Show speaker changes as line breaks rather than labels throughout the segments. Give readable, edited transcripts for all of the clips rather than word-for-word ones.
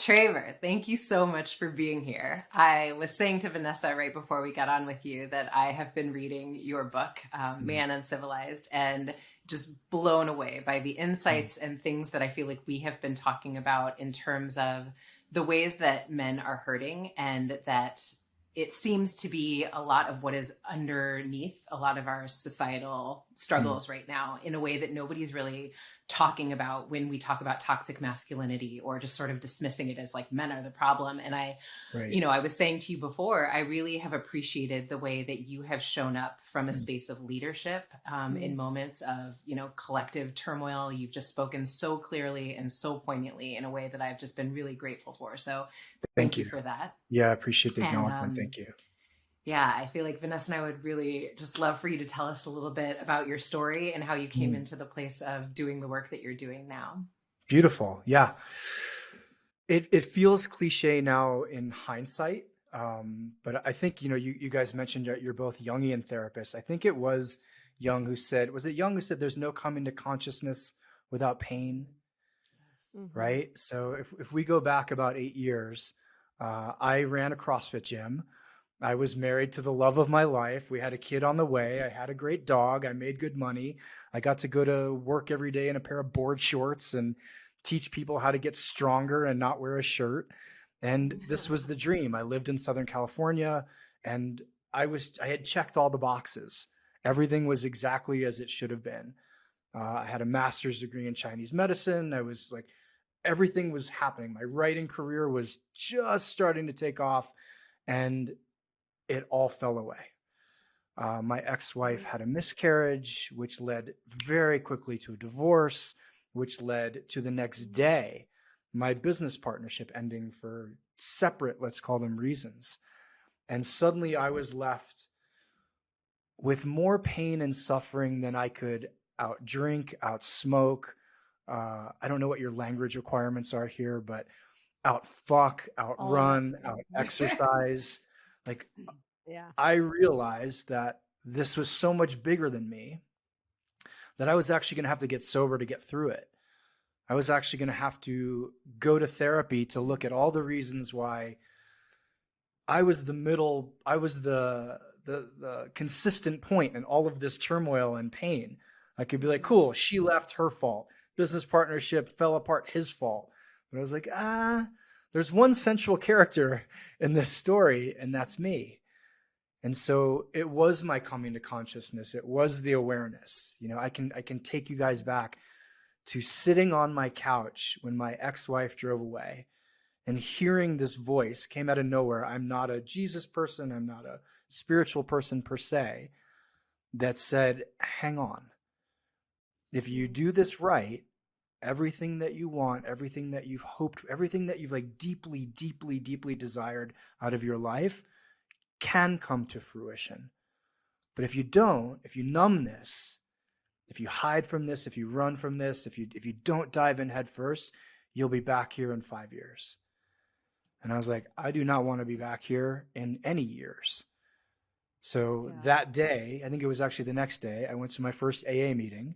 Traver, thank you so much for being here. I was saying to Vanessa right before we got on with you that I have been reading your book, Man Uncivilized, and just blown away by the insights and things that I feel like we have been talking about in terms of the ways that men are hurting, and that it seems to be a lot of what is underneath a lot of our societal struggles right now in a way that nobody's really talking about when we talk about toxic masculinity, or just sort of dismissing it as like men are the problem. And
Right.
I was saying to you before, I really have appreciated the way that you have shown up from a space of leadership in moments of, collective turmoil. You've just spoken so clearly and so poignantly in a way that I've just been really grateful for. So
Thank
thank you
you.
for that.
Yeah, I appreciate the
And
acknowledgement. Thank you.
yeah, I feel like Vanessa and I would really just love for you to tell us a little bit about your story and how you came into the place of doing the work that you're doing now.
Beautiful. Yeah. It feels cliche now in hindsight. But I think, you guys mentioned that you're both Jungian therapists. I think it was was it Jung who said there's no coming to consciousness without pain? Right. So if we go back about 8 years, I ran a CrossFit gym. I was married to the love of my life. We had a kid on the way. I had a great dog. I made good money. I got to go to work every day in a pair of board shorts and teach people how to get stronger and not wear a shirt. And this was the dream. I lived in Southern California, and I had checked all the boxes. Everything was exactly as it should have been. I had a master's degree in Chinese medicine. I was like, everything was happening. My writing career was just starting to take off, and it all fell away. My ex-wife had a miscarriage, which led very quickly to a divorce, which led to the next day my business partnership ending for separate, let's call them, reasons. And suddenly I was left with more pain and suffering than I could out drink, out smoke. I don't know what your language requirements are here, but out fuck, out run, out exercise. Like,
Yeah.
I realized that this was so much bigger than me that I was actually going to have to get sober to get through it. I was actually going to have to go to therapy to look at all the reasons why I was the consistent point in all of this turmoil and pain. I could be like, cool, she left, her fault. Business partnership fell apart, his fault. But I was like, there's one central character in this story, and that's me. And so it was my coming to consciousness. It was the awareness. I can take you guys back to sitting on my couch when my ex-wife drove away, and hearing this voice came out of nowhere. I'm not a Jesus person. I'm not a spiritual person per se, that said, hang on. If you do this right, everything that you want, everything that you've hoped, everything that you've like deeply, deeply, deeply desired out of your life can come to fruition. But if you don't, if you numb this, if you hide from this, if you run from this, if you don't dive in head first, you'll be back here in 5 years. And I was like, I do not want to be back here in any years. So that day, I think it was actually the next day, I went to my first AA meeting.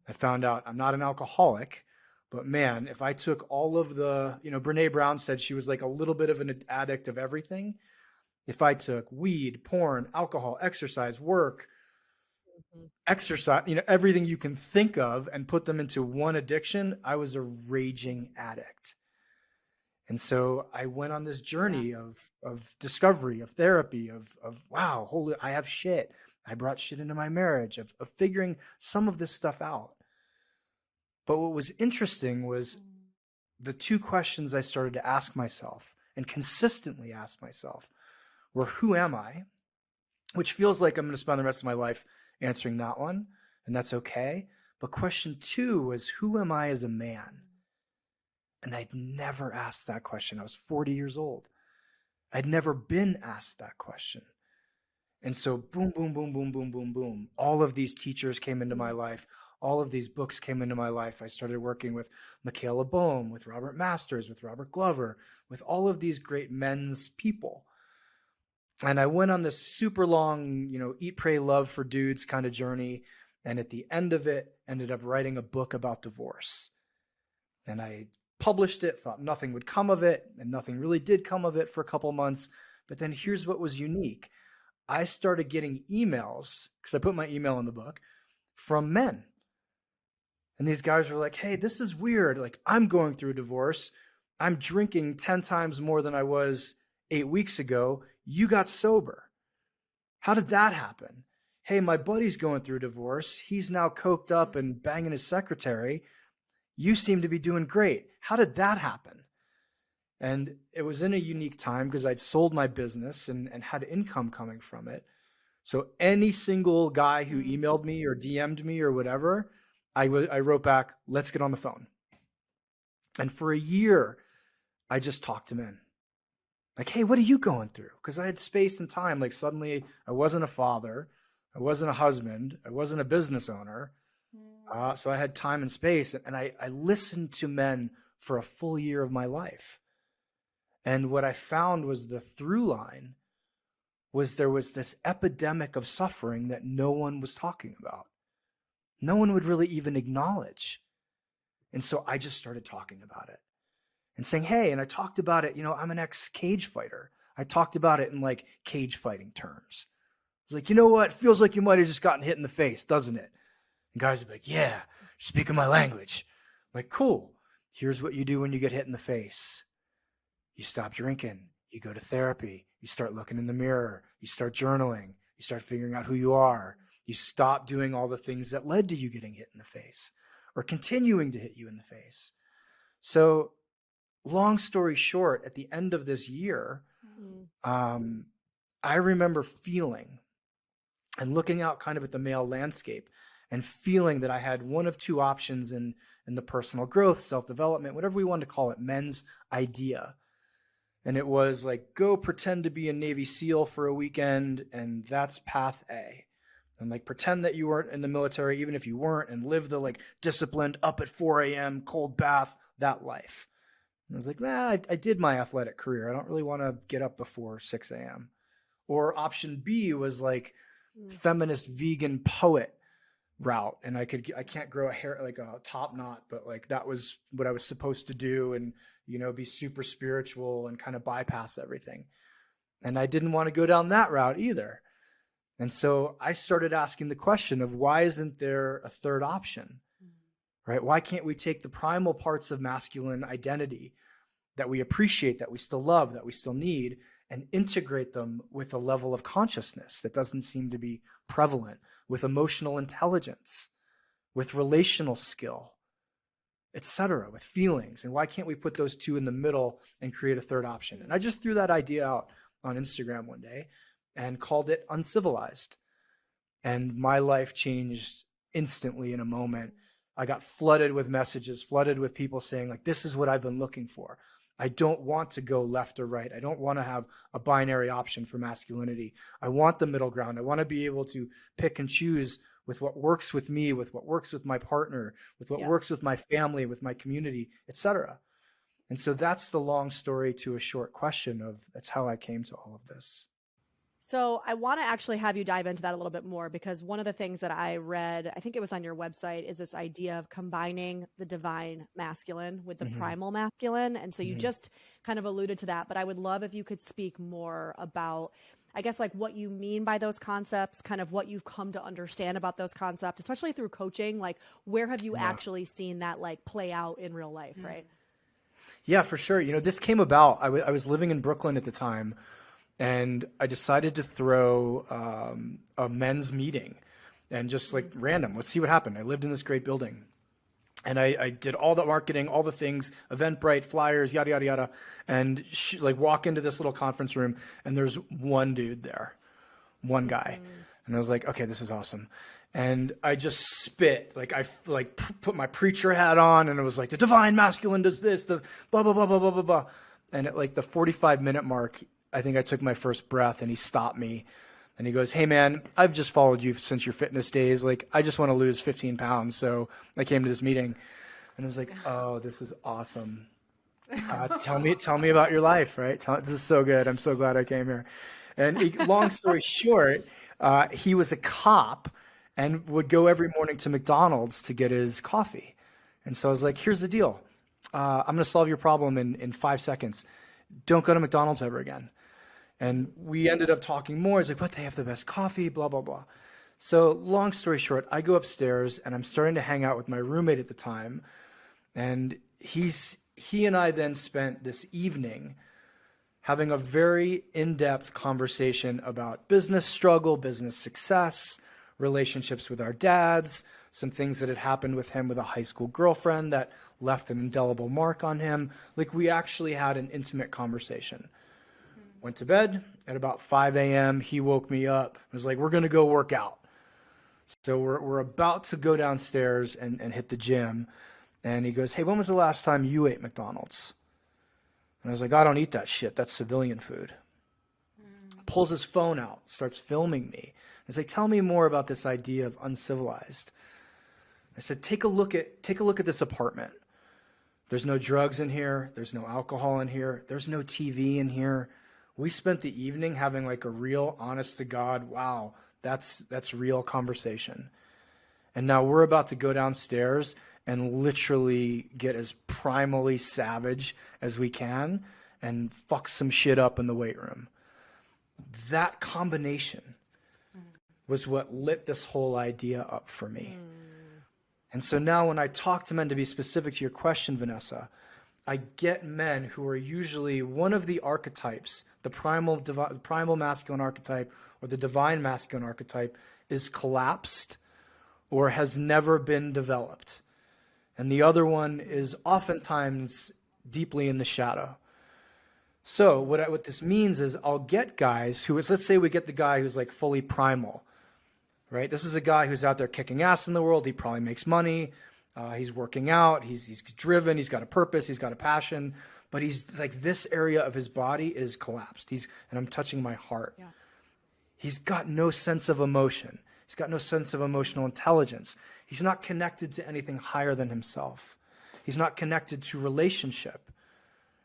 I found out I'm not an alcoholic, but man, if I took all of the, Brene Brown said she was like a little bit of an addict of everything. If I took weed, porn, alcohol, exercise, work, exercise, everything you can think of, and put them into one addiction, I was a raging addict. And so I went on this journey of discovery, of therapy, of wow, holy, I have shit. I brought shit into my marriage, of figuring some of this stuff out. But what was interesting was the two questions I started to ask myself, and consistently ask myself, were, who am I? Which feels like I'm going to spend the rest of my life answering that one, and that's okay. But question two was, who am I as a man? And I'd never asked that question. I was 40 years old. I'd never been asked that question. And so boom, boom, boom, boom, boom, boom, boom. All of these teachers came into my life. All of these books came into my life. I started working with Traver Boehm, with Robert Masters, with Robert Glover, with all of these great men's people. And I went on this super long, eat, pray, love for dudes kind of journey. And at the end of it, ended up writing a book about divorce. And I published it, thought nothing would come of it, and nothing really did come of it for a couple months. But then here's what was unique. I started getting emails, because I put my email in the book, from men. And these guys were like, hey, this is weird. Like, I'm going through a divorce. I'm drinking 10 times more than I was 8 weeks ago. You got sober. How did that happen? Hey, my buddy's going through a divorce. He's now coked up and banging his secretary. You seem to be doing great. How did that happen? And it was in a unique time because I'd sold my business and had income coming from it. So any single guy who emailed me or DM'd me or whatever, I wrote back, let's get on the phone. And for a year, I just talked to men. Like, hey, what are you going through? Because I had space and time. Like, suddenly I wasn't a father. I wasn't a husband. I wasn't a business owner. So I had time and space. And I listened to men for a full year of my life. And what I found was the through line was there was this epidemic of suffering that no one was talking about. No one would really even acknowledge. And so I just started talking about it and saying, hey, and I talked about it, I'm an ex-cage fighter. I talked about it in like cage fighting terms. It's like, you know what? It feels like you might have just gotten hit in the face, doesn't it? And guys would be like, yeah, you're speaking my language. I'm like, cool. Here's what you do when you get hit in the face. You stop drinking. You go to therapy. You start looking in the mirror. You start journaling. You start figuring out who you are. You stop doing all the things that led to you getting hit in the face or continuing to hit you in the face. So long story short, at the end of this year, I remember feeling and looking out kind of at the male landscape and feeling that I had one of two options in the personal growth, self-development, whatever we want to call it, men's idea. And it was like, go pretend to be a Navy SEAL for a weekend, and that's path A. And like pretend that you weren't in the military, even if you weren't, and live the like disciplined up at 4 a.m., cold bath, that life. And I was like, I did my athletic career. I don't really want to get up before 6 a.m. Or option B was like feminist vegan poet route. And I can't grow a hair, like a top knot, but like that was what I was supposed to do. And, be super spiritual and kind of bypass everything. And I didn't want to go down that route either. And so I started asking the question of why isn't there a third option, right? Why can't we take the primal parts of masculine identity that we appreciate, that we still love, that we still need, and integrate them with a level of consciousness that doesn't seem to be prevalent, with emotional intelligence, with relational skill, etc., with feelings? And why can't we put those two in the middle and create a third option? And I just threw that idea out on Instagram one day and called it Uncivilized. And my life changed instantly in a moment. I got flooded with messages, flooded with people saying, like, this is what I've been looking for. I don't want to go left or right. I don't want to have a binary option for masculinity. I want the middle ground. I want to be able to pick and choose with what works with me, with what works with my partner, with what works with my family, with my community, etc. And so that's the long story to a short question of that's how I came to all of this.
So I want to actually have you dive into that a little bit more, because one of the things that I read, I think it was on your website, is this idea of combining the divine masculine with the primal masculine. And so you just kind of alluded to that, but I would love if you could speak more about, I guess, like what you mean by those concepts, kind of what you've come to understand about those concepts, especially through coaching. Like, where have you actually seen that like play out in real life, right?
Yeah, for sure. This came about, I was living in Brooklyn at the time, and I decided to throw a men's meeting and just like random, let's see what happened. I lived in this great building, and I did all the marketing, all the things, Eventbrite, flyers, yada, yada, yada. And like walk into this little conference room, and there's one dude there, one guy. And I was like, okay, this is awesome. And I just spit, like I like put my preacher hat on, and it was like, the divine masculine does this, the blah, blah, blah, blah, blah, blah, blah. And at like the 45-minute mark, I think I took my first breath, and he stopped me and he goes, hey man, I've just followed you since your fitness days. Like, I just want to lose 15 pounds. So I came to this meeting, and I was like, oh, this is awesome. Tell me about your life, right? This is so good. I'm so glad I came here. And long story short, he was a cop and would go every morning to McDonald's to get his coffee. And so I was like, here's the deal. I'm going to solve your problem in 5 seconds. Don't go to McDonald's ever again. And we ended up talking more. He's like, what, they have the best coffee, blah, blah, blah. So long story short, I go upstairs and I'm starting to hang out with my roommate at the time. And he and I then spent this evening having a very in-depth conversation about business struggle, business success, relationships with our dads, some things that had happened with him with a high school girlfriend that left an indelible mark on him. Like, we actually had an intimate conversation. Went to bed at about 5 a.m. He woke me up. Was like, we're going to go work out. So we're about to go downstairs and hit the gym. And he goes, hey, when was the last time you ate McDonald's? And I was like, I don't eat that shit. That's civilian food. Pulls his phone out, starts filming me. He's like, tell me more about this idea of uncivilized. I said, take a look at this apartment. There's no drugs in here. There's no alcohol in here. There's no TV in here. We spent the evening having like a real, honest to God, wow, that's real conversation. And now we're about to go downstairs and literally get as primally savage as we can and fuck some shit up in the weight room. That combination was what lit this whole idea up for me. And so now when I talk to men, to be specific to your question, Vanessa, I get men who are usually one of the archetypes, the primal masculine archetype or the divine masculine archetype is collapsed or has never been developed. And the other one is oftentimes deeply in the shadow. So what this means is I'll get guys who is, let's say we get the guy who's like fully primal, right? This is a guy who's out there kicking ass in the world. He probably makes money. He's working out. He's driven. He's got a purpose. He's got a passion. But he's like, this area of his body is collapsed. And I'm touching my heart. Yeah. He's got no sense of emotion. He's got no sense of emotional intelligence. He's not connected to anything higher than himself. He's not connected to relationship.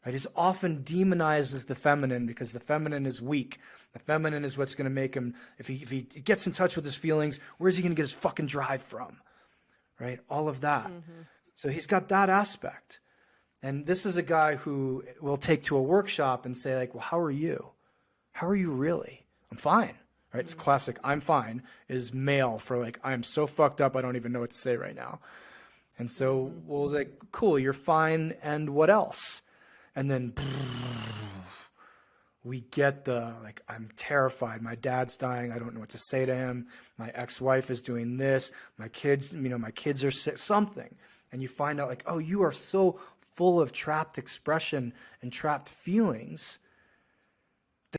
Right? He's often demonized as the feminine because the feminine is weak. The feminine is what's going to make him, if he gets in touch with his feelings, where's he going to get his fucking drive from? Right? All of that. Mm-hmm. So he's got that aspect. And this is a guy who will take to a workshop and say like, well, how are you? How are you really? I'm fine. Right? It's classic, I'm fine, is male for like, I'm so fucked up, I don't even know what to say right now. And so we'll like, cool, you're fine, and what else? And then we get the, like, I'm terrified. My dad's dying. I don't know what to say to him. My ex-wife is doing this. My kids, my kids are sick, something. And you find out like, oh, you are so full of trapped expression and trapped feelings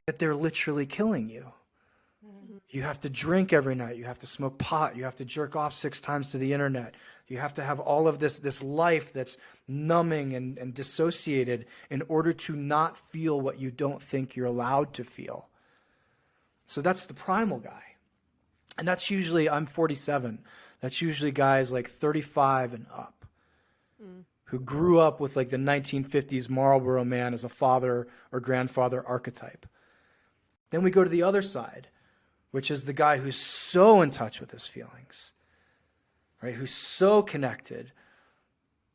that they're literally killing you. You have to drink every night. You have to smoke pot. You have to jerk off 6 times to the internet. You have to have all of this life that's numbing and dissociated in order to not feel what you don't think you're allowed to feel. So that's the primal guy. And that's usually, I'm 47. That's usually guys like 35 and up who grew up with like the 1950s Marlboro Man as a father or grandfather archetype. Then we go to the other side, which is the guy who's so in touch with his feelings, right? Who's so connected,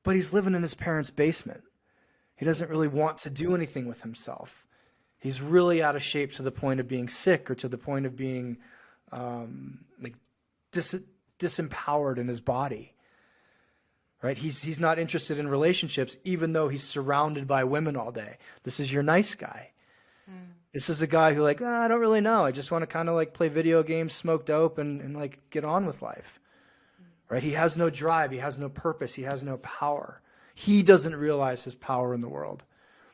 but he's living in his parents' basement. He doesn't really want to do anything with himself. He's really out of shape to the point of being sick or to the point of being disempowered in his body, right? He's not interested in relationships, even though he's surrounded by women all day. This is your nice guy. This is the guy who like, I don't really know. I just want to kind of like play video games, smoke dope, and like get on with life. Right? He has no drive. He has no purpose. He has no power. He doesn't realize his power in the world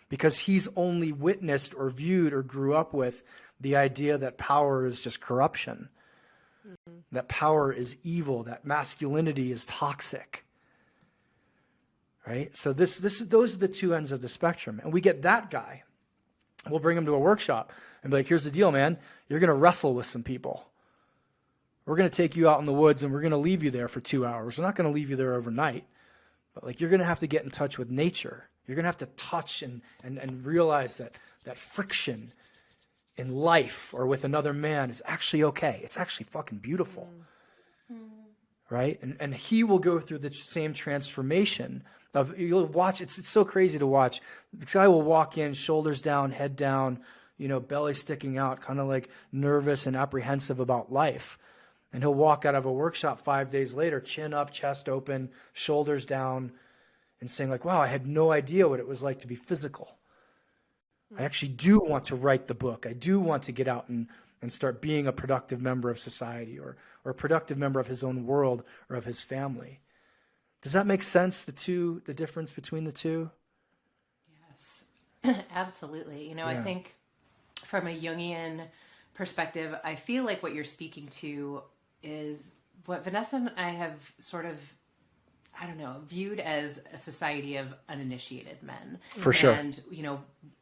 because he's only witnessed or viewed or grew up with the idea that power is just corruption, that power is evil, that masculinity is toxic. Right? So those are the two ends of the spectrum. And we get that guy. We'll bring him to a workshop and be like, here's the deal, man. You're going to wrestle with some people. We're going to take you out in the woods and we're going to leave you there for 2 hours. We're not going to leave you there overnight. But like, you're going to have to get in touch with nature. You're going to have to touch and realize that friction in life or with another man is actually okay. It's actually fucking beautiful. Right? And he will go through the same transformation You'll watch, it's so crazy to watch. This guy will walk in, shoulders down, head down, belly sticking out, kind of like nervous and apprehensive about life. And he'll walk out of a workshop 5 days later, chin up, chest open, shoulders down, and saying like, wow, I had no idea what it was like to be physical. I actually do want to write the book. I do want to get out and start being a productive member of society or a productive member of his own world or of his family. Does that make sense, the difference between the two?
Yes, absolutely. I think from a Jungian perspective, I feel like what you're speaking to is what Vanessa and I have sort of, I don't know, viewed as a society of uninitiated men.
For sure.
And,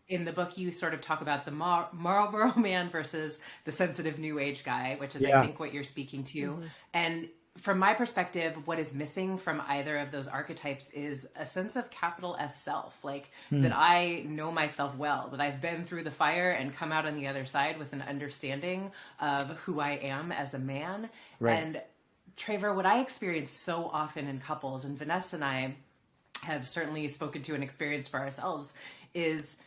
in the book, you sort of talk about the Marlboro man versus the sensitive new age guy, which is, I think, what you're speaking to. Mm-hmm. And from my perspective, what is missing from either of those archetypes is a sense of capital S self, like that I know myself well, that I've been through the fire and come out on the other side with an understanding of who I am as a man. Right. And Traver, what I experience so often in couples, and Vanessa and I have certainly spoken to and experienced for ourselves, is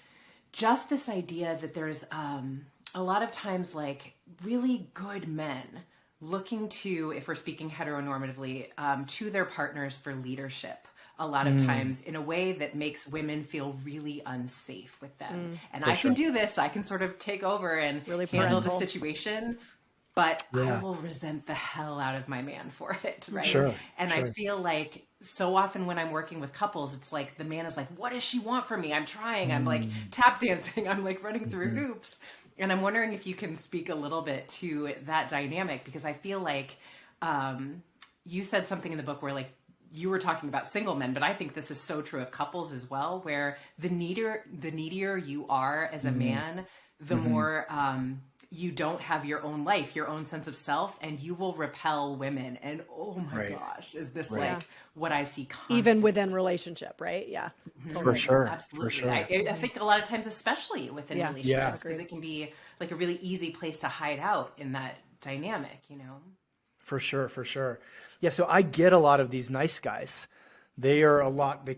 just this idea that there's a lot of times like really good men looking to, if we're speaking heteronormatively, to their partners for leadership a lot of times in a way that makes women feel really unsafe with them. And I can do this, I can sort of take over and really handle the situation, but I will resent the hell out of my man for it, right? Sure, and I feel like so often when I'm working with couples, it's like the man is like, what does she want from me? I'm trying, I'm like tap dancing, I'm like running through hoops. And I'm wondering if you can speak a little bit to that dynamic, because I feel like you said something in the book where like you were talking about single men, but I think this is so true of couples as well, where the needier you are as a man, the more you don't have your own life, your own sense of self, and you will repel women. And oh my gosh, is this like what I see constantly.
Even within relationship, right? Yeah.
For sure.
Absolutely.
For sure.
I think a lot of times, especially within relationships, because it can be like a really easy place to hide out in that dynamic,
For sure. For sure. Yeah. So I get a lot of these nice guys. They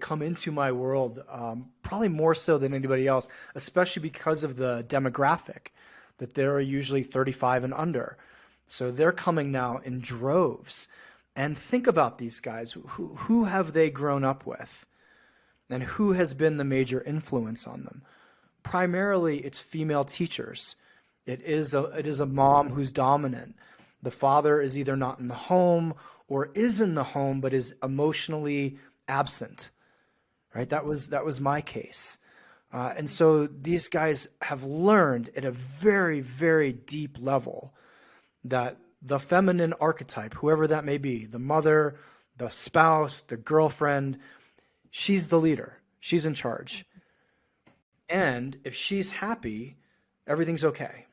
come into my world, probably more so than anybody else, especially because of the demographic that they're usually 35 and under. So they're coming now in droves. And think about these guys. Who have they grown up with? And who has been the major influence on them? Primarily, it's female teachers. It is a mom who's dominant. The father is either not in the home or is in the home but is emotionally absent. Right? That was my case. And so these guys have learned at a very, very deep level that the feminine archetype, whoever that may be, the mother, the spouse, the girlfriend, she's the leader. She's in charge. And if she's happy, everything's okay.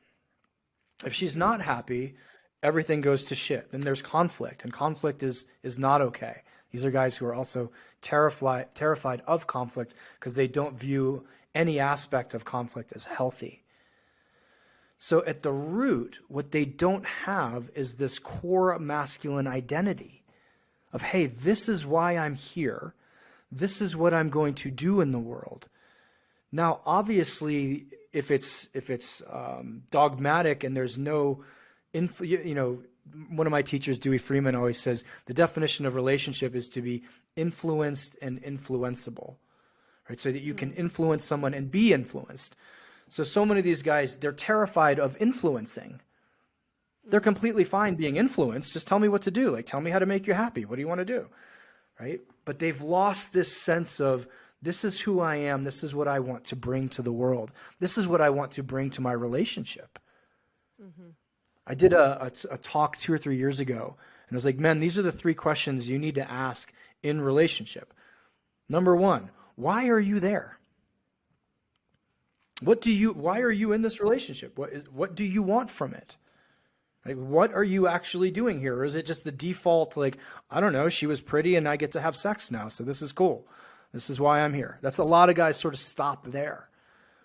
If she's not happy, everything goes to shit. Then there's conflict, and conflict is not okay. These are guys who are also terrified of conflict because they don't view any aspect of conflict as healthy. So at the root, what they don't have is this core masculine identity of, hey, this is why I'm here. This is what I'm going to do in the world. Now, obviously, if it's dogmatic and there's no, one of my teachers, Dewey Freeman, always says the definition of relationship is to be influenced and influenceable, right? So that you can influence someone and be influenced. So many of these guys, they're terrified of influencing. They're completely fine being influenced. Just tell me what to do. Like, tell me how to make you happy. What do you want to do? Right? But they've lost this sense of, this is who I am. This is what I want to bring to the world. This is what I want to bring to my relationship. I did a talk 2 or 3 years ago, and I was like, men, these are the 3 questions you need to ask in relationship. Number 1, why are you there? Why are you in this relationship? What do you want from it? Like, what are you actually doing here? Or is it just the default, like, I don't know, she was pretty and I get to have sex now, so this is cool. This is why I'm here. That's a lot of guys sort of stop there.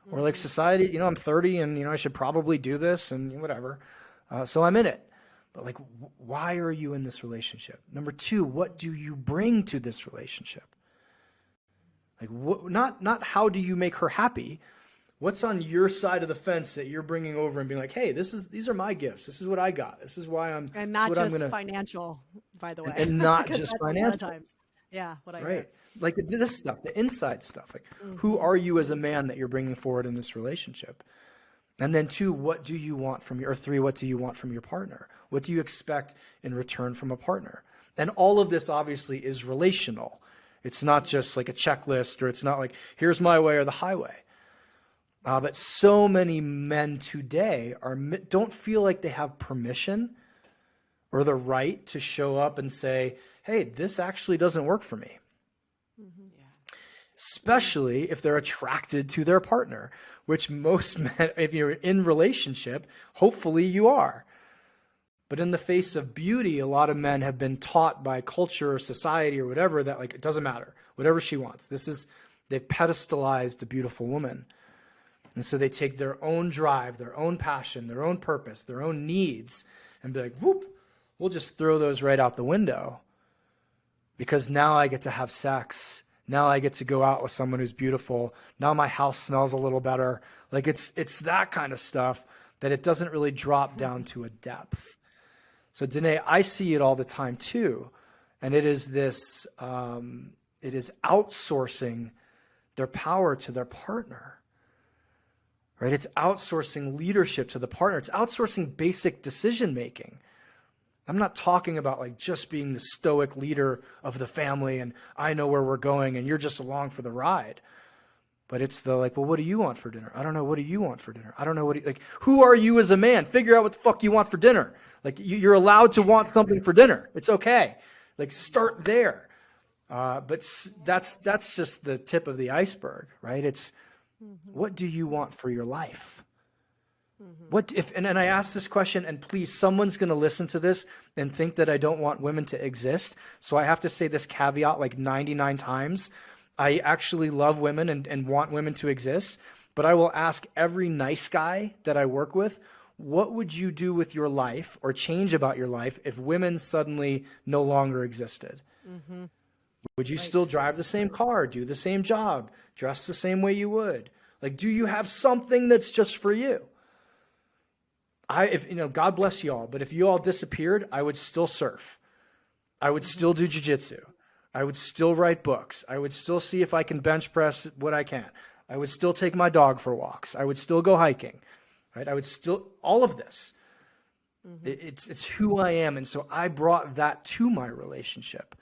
Or like society, I'm 30 and, I should probably do this and whatever. So I'm in it. But like, why are you in this relationship? Number 2, what do you bring to this relationship? Like, not how do you make her happy? What's on your side of the fence that you're bringing over and being like, hey, these are my gifts. This is what I got. This is why I'm,
and not
what
just
I'm gonna,
financial, by the way,
and not
because
just
that's a lot
financial.
of times. Yeah, what I
Right.
hear.
Like this stuff, the inside stuff. Like, who are you as a man that you're bringing forward in this relationship? And then 2, what do you want from your, or 3, what do you want from your partner? What do you expect in return from a partner? And all of this obviously is relational. It's not just like a checklist, or it's not like, here's my way or the highway. But so many men today don't feel like they have permission or the right to show up and say, hey, this actually doesn't work for me. Especially if they're attracted to their partner, which most men, if you're in relationship, hopefully you are. But in the face of beauty, a lot of men have been taught by culture or society or whatever that, like, it doesn't matter, whatever she wants. They've pedestalized a beautiful woman. And so they take their own drive, their own passion, their own purpose, their own needs, and be like, whoop, we'll just throw those right out the window. Because now I get to have sex. Now I get to go out with someone who's beautiful. Now my house smells a little better. Like, it's that kind of stuff that it doesn't really drop down to a depth. So Danae, I see it all the time too. And it is this, it is outsourcing their power to their partner, right? It's outsourcing leadership to the partner. It's outsourcing basic decision-making. I'm not talking about like just being the stoic leader of the family and I know where we're going and you're just along for the ride. But it's the like, well, what do you want for dinner? I don't know. What do you want for dinner? I don't know. Like, who are you as a man? Figure out what the fuck you want for dinner. Like, you're allowed to want something for dinner. It's okay. Like, start there. But that's just the tip of the iceberg, right? It's what do you want for your life? What if, and I ask this question, and please, someone's going to listen to this and think that I don't want women to exist. So I have to say this caveat like 99 times. I actually love women and want women to exist, but I will ask every nice guy that I work with, what would you do with your life or change about your life if women suddenly no longer existed? Would you still drive the same car, do the same job, dress the same way you would? Like, do you have something that's just for you? If God bless you all, but if you all disappeared, I would still surf. I would still do JiuJitsu. I would still write books. I would still see if I can bench press what I can. I would still take my dog for walks. I would still go hiking, right? I would still, all of this. It's who I am. And so I brought that to my relationship.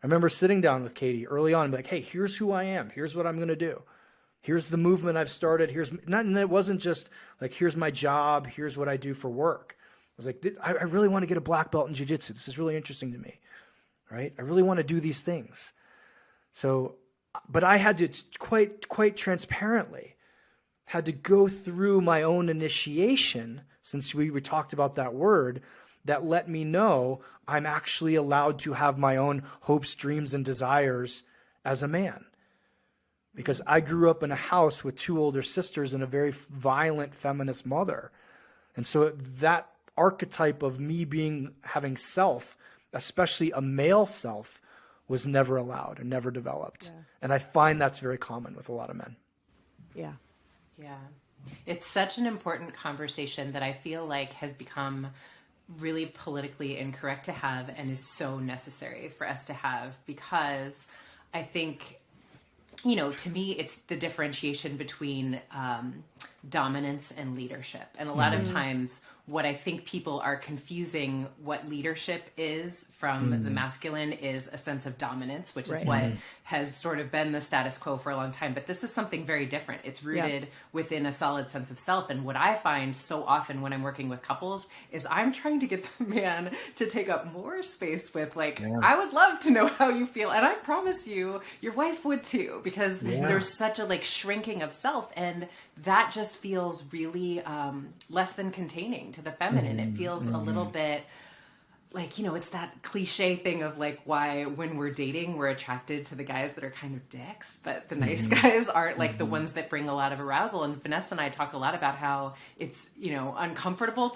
I remember sitting down with Katie early on and be like, hey, here's who I am. Here's what I'm going to do. Here's the movement I've started. And it wasn't just like, here's my job. Here's what I do for work. I was like, I really want to get a black belt in jiu-jitsu. This is really interesting to me, right? I really want to do these things. So, but I had to quite transparently had to go through my own initiation, since we talked about that word, that let me know I'm actually allowed to have my own hopes, dreams, and desires as a man. Because I grew up in a house with 2 older sisters and a very violent feminist mother. And so that archetype of me having self, especially a male self, was never allowed and never developed. Yeah. And I find that's very common with a lot of men.
Yeah.
Yeah. It's such an important conversation that I feel like has become really politically incorrect to have and is so necessary for us to have, because I think, to me, it's the differentiation between dominance and leadership. And a lot of times what I think people are confusing what leadership is from the masculine is a sense of dominance, which is what has sort of been the status quo for a long time. But this is something very different. It's rooted within a solid sense of self. And what I find so often when I'm working with couples is I'm trying to get the man to take up more space with I would love to know how you feel. And I promise you, your wife would too, because there's such a shrinking of self. And that just feels really less than containing to the feminine. It feels a little bit it's that cliche thing of why when we're dating, we're attracted to the guys that are kind of dicks, but the nice guys aren't the ones that bring a lot of arousal. And Vanessa and I talk a lot about how it's, uncomfortable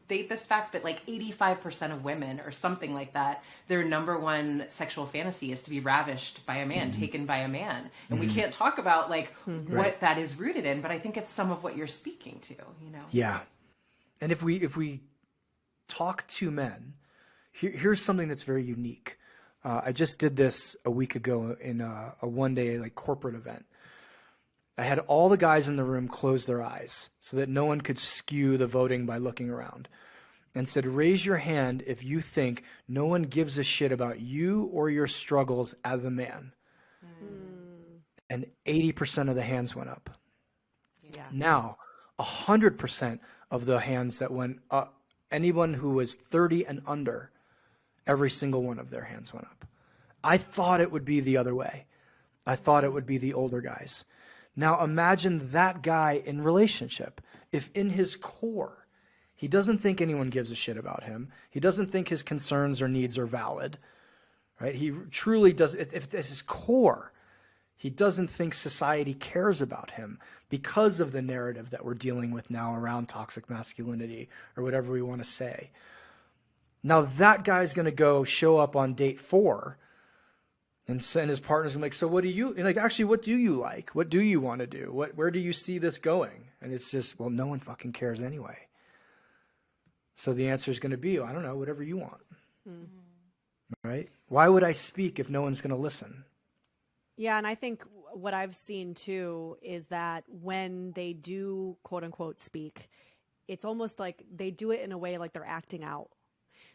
state this fact that like 85% of women or something like that, their number one sexual fantasy is to be ravished by a man, taken by a man. And we can't talk about like what that is rooted in, but I think it's some of what you're speaking to, you know?
Yeah. And if we talk to men, here's something that's very unique. I just did this a week ago in a one-day like corporate event. I had all the guys in the room close their eyes so that no one could skew the voting by looking around, and said, raise your hand if you think no one gives a shit about you or your struggles as a man. And 80% of the hands went up.
Yeah.
Now, 100% of the hands that went up, anyone who was 30 and under, every single one of their hands went up. I thought it would be the other way. I thought it would be the older guys. Now imagine that guy in relationship. If in his core, he doesn't think anyone gives a shit about him. He doesn't think his concerns or needs are valid, right? He truly does. If it's his core, he doesn't think society cares about him because of the narrative that we're dealing with now around toxic masculinity or whatever we want to say. Now that guy's going to go show up on date 4 and his partner's gonna be like, so what do you, and like, actually, what do you like? What do you want to do? Where do you see this going? And it's just, well, no one fucking cares anyway. So the answer is going to be, I don't know, whatever you want. Right? Why would I speak if no one's going to listen?
Yeah, and I think what I've seen too is that when they do quote unquote speak, it's almost like they do it in a way like they're acting out.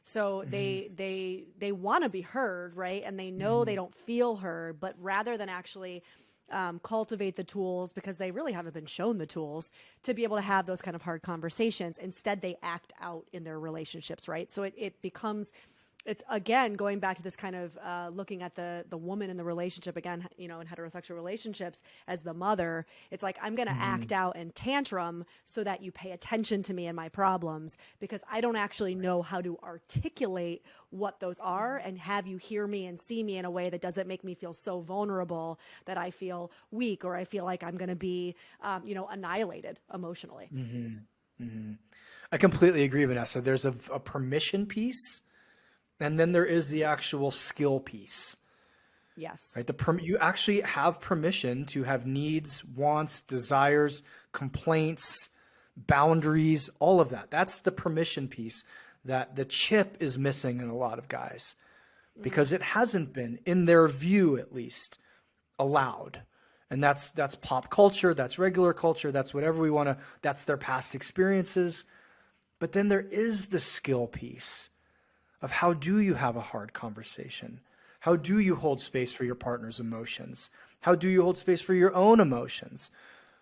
So they want to be heard, right? And they know they don't feel heard, but rather than actually cultivate the tools, because they really haven't been shown the tools to be able to have those kind of hard conversations, instead they act out in their relationships, right? So it becomes, it's again going back to this kind of looking at the woman in the relationship again, you know, in heterosexual relationships as the mother. It's like, I'm going to act out and tantrum so that you pay attention to me and my problems, because I don't actually know how to articulate what those are and have you hear me and see me in a way that doesn't make me feel so vulnerable that I feel weak or I feel like I'm going to be, you know, annihilated emotionally.
I completely agree, Vanessa. There's a permission piece. And then there is the actual skill piece.
Yes.
Right? You actually have permission to have needs, wants, desires, complaints, boundaries, all of that. That's the permission piece that the chip is missing in a lot of guys, because it hasn't been, in their view at least, allowed. And that's pop culture, that's regular culture, that's whatever we want to, that's their past experiences. But then there is the skill piece of how do you have a hard conversation? How do you hold space for your partner's emotions? How do you hold space for your own emotions?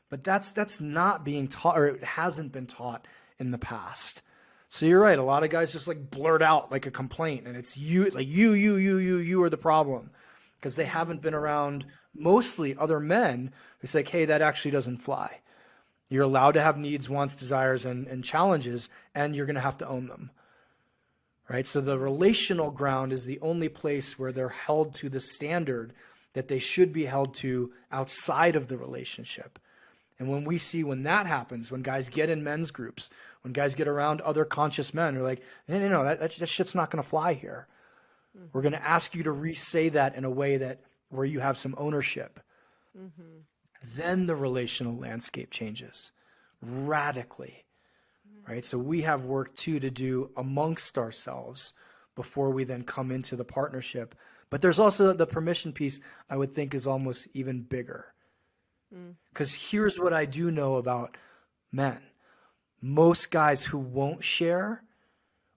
But that's not being taught, or it hasn't been taught in the past. So you're right. A lot of guys just like blurt out like a complaint, and it's you, like you are the problem, because they haven't been around mostly other men who say, hey, that actually doesn't fly. You're allowed to have needs, wants, desires, and challenges, and you're going to have to own them. Right? So the relational ground is the only place where they're held to the standard that they should be held to outside of the relationship. And when that happens, when guys get in men's groups, when guys get around other conscious men, they're like, no, that shit's not going to fly here. We're going to ask you to re-say that in a way where you have some ownership. Then the relational landscape changes radically. Right? So we have work too to do amongst ourselves before we then come into the partnership. But there's also the permission piece, I would think, is almost even bigger. Because here's what I do know about men. Most guys who won't share,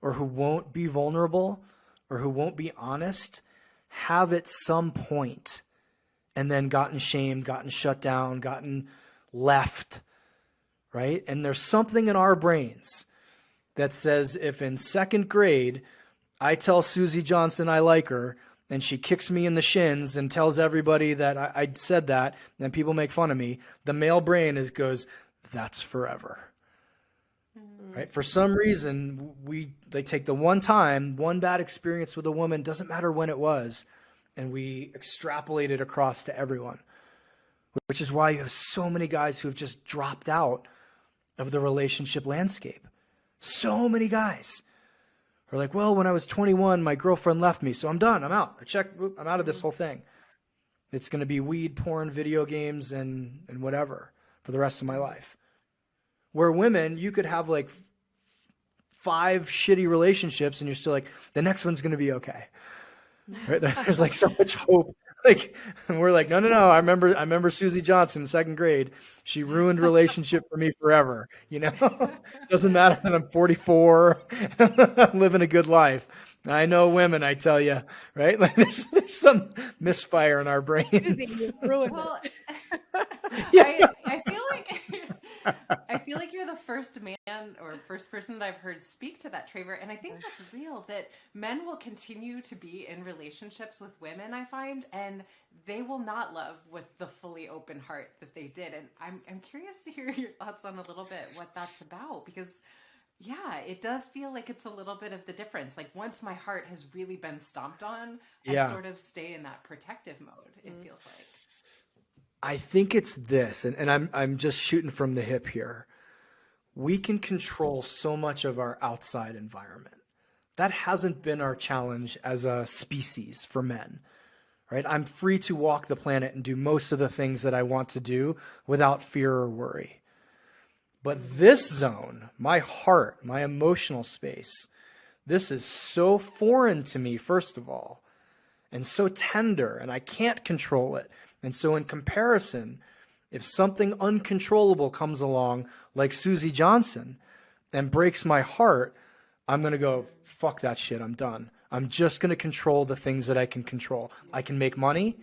or who won't be vulnerable, or who won't be honest, have at some point and then gotten shamed, gotten shut down, gotten left. Right? And there's something in our brains that says, if in second grade I tell Susie Johnson I like her, and she kicks me in the shins and tells everybody that I said that, and then people make fun of me, the male brain goes, that's forever. Right? For some reason, they take the one bad experience with a woman, doesn't matter when it was, and we extrapolate it across to everyone. Which is why you have so many guys who have just dropped out of the relationship landscape. So many guys are like, well, when I was 21, my girlfriend left me, so I'm done. I'm out. I'm out of this whole thing. It's going to be weed, porn, video games, and whatever for the rest of my life. Where women, you could have like 5 shitty relationships and you're still like, the next one's going to be okay. Right? There's like so much hope. Like, and we're like, no. I remember Susie Johnson in 2nd grade. She ruined relationship for me forever. You know, doesn't matter that I'm 44. I'm living a good life. I know women, I tell you, right? Like there's some misfire in our brains.
Susie, you ruined
Well,
Yeah.
I feel like you're the first man or first person that I've heard speak to that, Traver. And I think that's real, that men will continue to be in relationships with women, I find, and they will not love with the fully open heart that they did. And I'm curious to hear your thoughts on a little bit what that's about, because yeah, it does feel like it's a little bit of the difference. Like once my heart has really been stomped on, I sort of stay in that protective mode, it feels like.
I think it's this, and I'm just shooting from the hip here. We can control so much of our outside environment. That hasn't been our challenge as a species for men, right? I'm free to walk the planet and do most of the things that I want to do without fear or worry. But this zone, my heart, my emotional space, this is so foreign to me, first of all, and so tender, and I can't control it. And so in comparison, if something uncontrollable comes along like Susie Johnson and breaks my heart, I'm going to go, fuck that shit, I'm done. I'm just going to control the things that I can control. I can make money.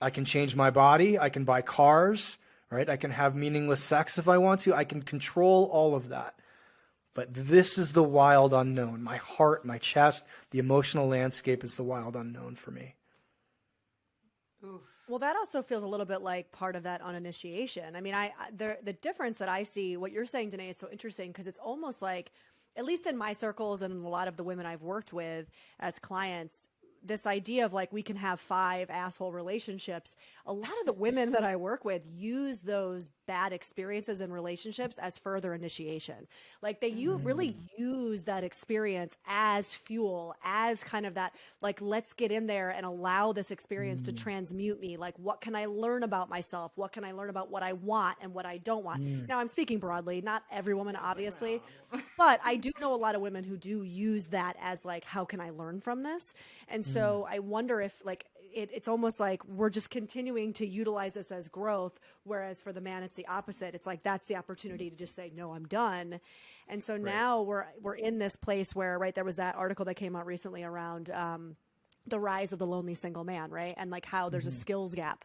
I can change my body. I can buy cars, right? I can have meaningless sex if I want to. I can control all of that. But this is the wild unknown. My heart, my chest, the emotional landscape is the wild unknown for me.
Oof.
Well, that also feels a little bit like part of that uninitiation. I mean, the difference that I see, what you're saying, Danae, is so interesting because it's almost like, at least in my circles and a lot of the women I've worked with as clients, this idea of like we can have 5 asshole relationships. A lot of the women that I work with use those bad experiences in relationships as further initiation. Like they really use that experience as fuel, as kind of that, like, let's get in there and allow this experience to transmute me. Like, what can I learn about myself? What can I learn about what I want and what I don't want? Now I'm speaking broadly, not every woman, obviously, but I do know a lot of women who do use that as like, how can I learn from this? And so I wonder if like, it's almost like we're just continuing to utilize this as growth, whereas for the man, it's the opposite. It's like that's the opportunity to just say, no, I'm done. And so now we're in this place where, right, there was that article that came out recently around the rise of the lonely single man, right? And like how there's a skills gap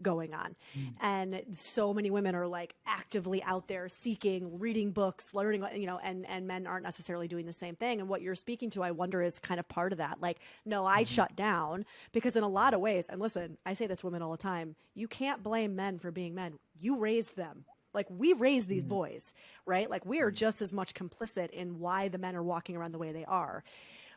going on. And so many women are like actively out there seeking, reading books, learning, you know, and men aren't necessarily doing the same thing. And what you're speaking to, I wonder, is kind of part of that. Like, no, I shut down because in a lot of ways, and listen, I say that to women all the time, you can't blame men for being men. You raised them. Like we raised these boys, right? Like we are just as much complicit in why the men are walking around the way they are.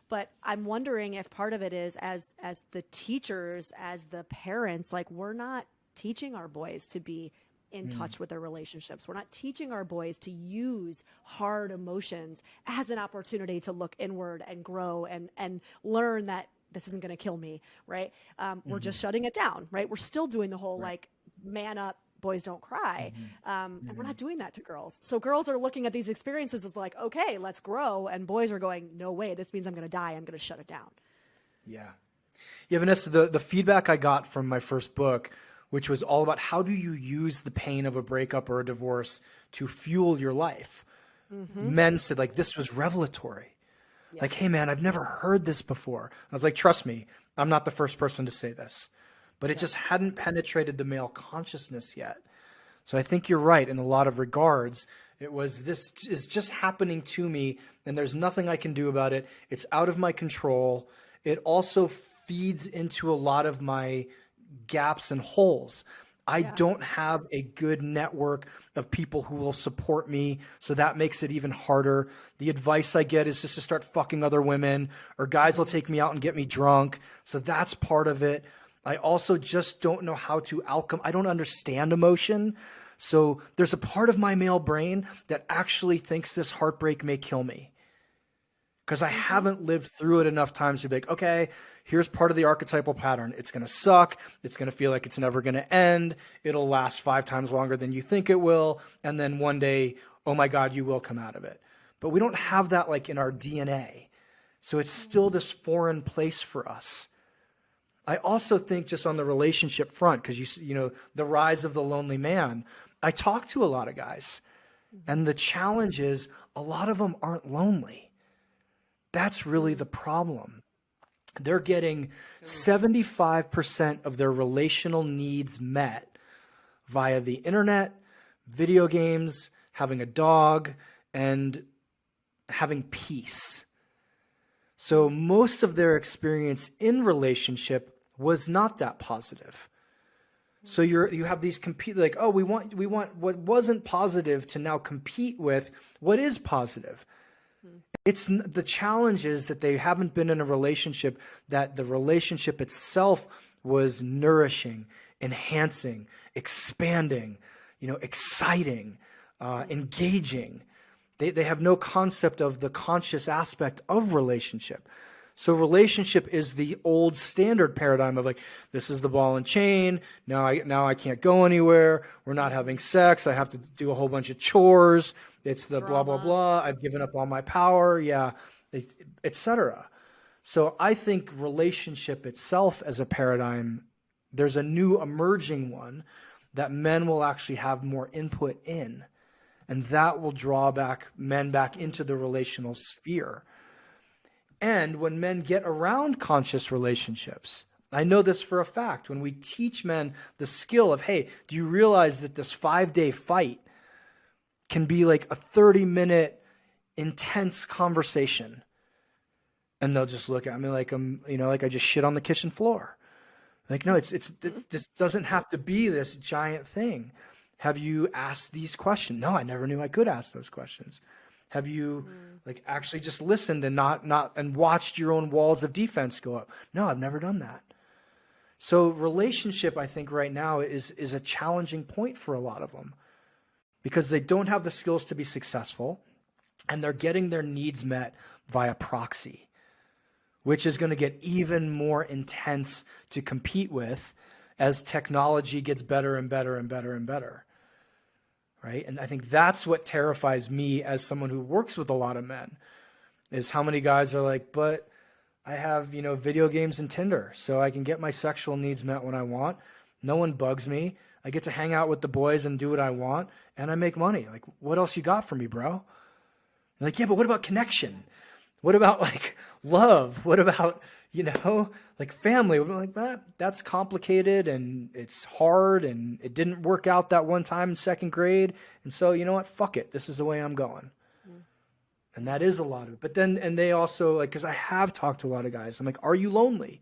But I'm wondering if part of it is as the teachers, as the parents, like we're not teaching our boys to be in touch with their relationships. We're not teaching our boys to use hard emotions as an opportunity to look inward and grow and learn that this isn't going to kill me, right? We're just shutting it down, right? We're still doing the whole like man up, boys don't cry. And we're not doing that to girls. So girls are looking at these experiences as like, okay, let's grow. And boys are going, no way, this means I'm going to die. I'm going to shut it down.
Yeah. Yeah, Vanessa, the feedback I got from my first book, which was all about how do you use the pain of a breakup or a divorce to fuel your life. Men said like, this was revelatory. Yeah. Like, hey man, I've never heard this before. I was like, trust me, I'm not the first person to say this, but it just hadn't penetrated the male consciousness yet. So I think you're right in a lot of regards. It was, this is just happening to me and there's nothing I can do about it. It's out of my control. It also feeds into a lot of my gaps and holes. I don't have a good network of people who will support me. So that makes it even harder. The advice I get is just to start fucking other women, or guys will take me out and get me drunk. So that's part of it. I also just don't know how to I don't understand emotion. So there's a part of my male brain that actually thinks this heartbreak may kill me, because I haven't lived through it enough times to be like, okay, here's part of the archetypal pattern. It's going to suck. It's going to feel like it's never going to end. It'll last 5 times longer than you think it will. And then one day, oh my God, you will come out of it. But we don't have that like in our DNA. So it's still this foreign place for us. I also think just on the relationship front, because you know, the rise of the lonely man, I talk to a lot of guys, and the challenge is a lot of them aren't lonely. That's really the problem. They're getting 75% of their relational needs met via the internet, video games, having a dog, and having peace. So most of their experience in relationship was not that positive. So you have these compete, like, oh, we want what wasn't positive to now compete with what is positive. It's the challenge is that they haven't been in a relationship that the relationship itself was nourishing, enhancing, expanding, you know, exciting, engaging. They have no concept of the conscious aspect of relationship. So relationship is the old standard paradigm of like, this is the ball and chain. Now I can't go anywhere. We're not having sex. I have to do a whole bunch of chores. It's the blah, blah, blah. I've given up all my power. Yeah, etc. So I think relationship itself as a paradigm, there's a new emerging one that men will actually have more input in. And that will draw men back into the relational sphere. And when men get around conscious relationships, I know this for a fact, when we teach men the skill of, hey, do you realize that this 5-day fight can be like a 30-minute intense conversation? And they'll just look at me like like I just shit on the kitchen floor. Like, no, this doesn't have to be this giant thing. Have you asked these questions? No, I never knew I could ask those questions. Have you like actually just listened and not and watched your own walls of defense go up? No, I've never done that. So relationship, I think right now is a challenging point for a lot of them, because they don't have the skills to be successful, and they're getting their needs met via proxy, which is going to get even more intense to compete with as technology gets better and better and better and better. Right? And I think that's what terrifies me as someone who works with a lot of men, is how many guys are like, but I have, video games and Tinder, so I can get my sexual needs met when I want. No one bugs me. I get to hang out with the boys and do what I want, and I make money. Like, what else you got for me, bro? I'm like, yeah, but what about connection? What about like love? What about, like family? We're like, that's complicated and it's hard and it didn't work out that one time in 2nd grade. And so, you know what? Fuck it. This is the way I'm going. And that is a lot of it. But then, and they also like, cause I have talked to a lot of guys. I'm like, are you lonely?